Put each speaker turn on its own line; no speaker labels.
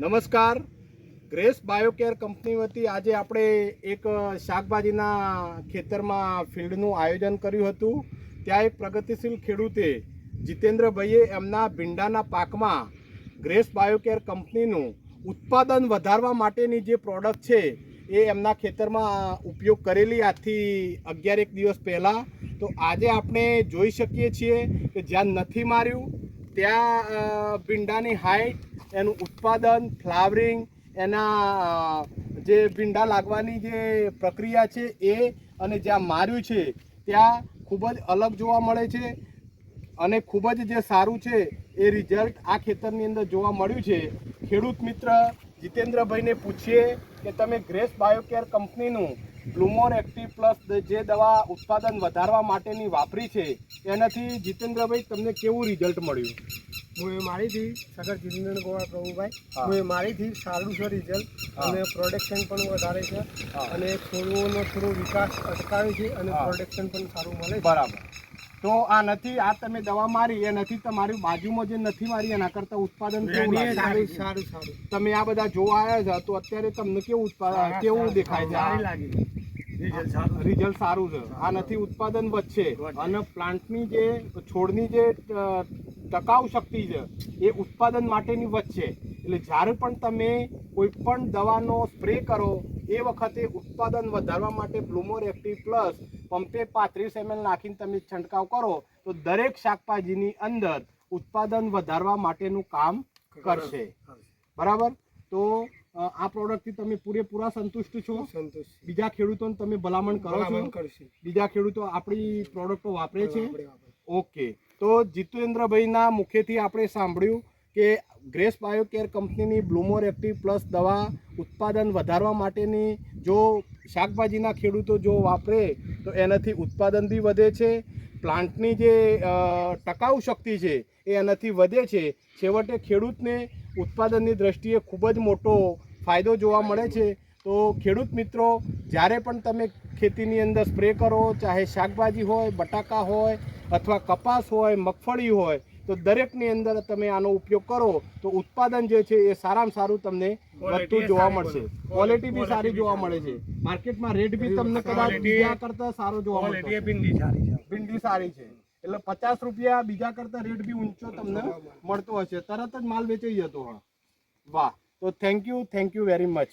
નમસ્કાર, grace બાયોકેર company વતી આજે આપણે એક શાકભાજીના ખેતરમાં ફિલ્ડનું આયોજન કર્યું હતું। ત્યાં એક પ્રગતિશીલ ખેડૂતે જીતેન્દ્રભાઈએ એમના ભીંડાના પાકમાં ગ્રેસ બાયોકેર કંપનીનું ઉત્પાદન વધારવા માટેની જે પ્રોડક્ટ છે એ એમના ખેતરમાં ઉપયોગ કરેલી આજથી 11 દિવસ પહેલાં। તો આજે આપણે જોઈ શકીએ છીએ કે જ્યાં નથી માર્યું ત્યાં ભીંડાની હાઈટ, એનું ઉત્પાદન, ફ્લાવરિંગ, એના જે ભીંડા લાગવાની જે પ્રક્રિયા છે એ, અને જ્યાં માર્યું છે ત્યાં ખૂબ જ અલગ જોવા મળે છે અને ખૂબ જ જે સારું છે એ રિઝલ્ટ આ ખેતરની અંદર જોવા મળ્યું છે। ખેડૂત મિત્ર જીતેન્દ્રભાઈને પૂછીએ કે તમે ગ્રેસ બાયોકેર કંપનીનું બ્લુમોર એક્ટિવ પ્લસ જે દવા ઉત્પાદન વધારવા માટેની વાપરી છે એનાથી જીતેન્દ્રભાઈ તમને કેવું રિઝલ્ટ મળ્યું?
હું મારીથી સગર જીતેન્દ્ર ગોવા પ્રભુભાઈ, હું મારીથી સારું છે રિઝલ્ટ, અને પ્રોડક્શન પણ વધારે છે અને છોડવાનો થોડો વિકાસ અટકાવે છે અને પ્રોડક્શન પણ સારું મળે છે।
બરાબર। તો આ નથી, આ તમે દવા મારી એ નથી, તમારી બાજુમાં જે નથી મારી એના કરતા ઉત્પાદન કેવું લાગે?
સારું સારું।
તમે આ બધા જોવા આવ્યા છો તો અત્યારે તમને કેવું ઉત્પાદન કેવું દેખાય છે? રિઝલ્ટ સારું છે। આ નથી ઉત્પાદન વધશે અને પ્લાન્ટની જે છોડની જે ટકાઉ શક્તિ છે એ ઉત્પાદન માટેની વધશે। એટલે જ્યારે પણ તમે કોઈ પણ દવાનો સ્પ્રે કરો એ વખતે ઉત્પાદન વધારવા માટે બ્લુમોર એક્ટિવ પ્લસ પંપે 35 ml નાખીને તમે છંટકાવ કરો તો દરેક શાકભાજીની અંદર ઉત્પાદન વધારવા માટેનું કામ કરશે। બરાબર? તો આ પ્રોડક્ટથી તમે પૂરેપૂરા સંતુષ્ટ છો?
સંતુષ્ટ।
બીજા ખેડૂતોને તમે ભલામણ કરો છો? બીજા ખેડૂતો આપણી પ્રોડક્ટો વાપરે છે? ઓકે। તો જીતેન્દ્રભાઈના મુખેથી આપણે સાંભળ્યું કે ગ્રેસ બાયોકેર કંપનીની બ્લુમોર એક્ટિવ પ્લસ દવા ઉત્પાદન વધારવા માટેની જો શાકભાજીના ખેડૂતો જો વાપરે તો એનાથી ઉત્પાદન બી વધે છે, પ્લાન્ટની જે ટકાઉ શક્તિ છે એ એનાથી વધે છે। છેવટે ખેડૂતને ઉત્પાદનની દ્રષ્ટિએ ખૂબ જ મોટો ફાયદો જોવા મળે છે। તો ખેડૂત મિત્રો, જ્યારે પણ તમે ખેતીની અંદર સ્પ્રે કરો, ચાહે શાકભાજી હોય, બટાકા હોય અથવા કપાસ હોય, મગફળી હોય, તો દરેકની અંદર તમે આનો ઉપયોગ કરો તો ઉત્પાદન જે છે એ સારામાં સારું તમને વધતું જોવા મળશે। ક્વોલિટી બી સારી જોવા મળે છે। માર્કેટમાં રેટ બી તમને કદાચ બીજા કરતાં સારો જોવા મળશે। ભીંડી સારી છે એટલે 50 રૂપિયા બીજા કરતાં રેટ બી ઊંચો તમને મળતો હશે, તરત જ માલ વેચાઈ જતો। વાહ! તો થેન્ક યુ વેરી મચ।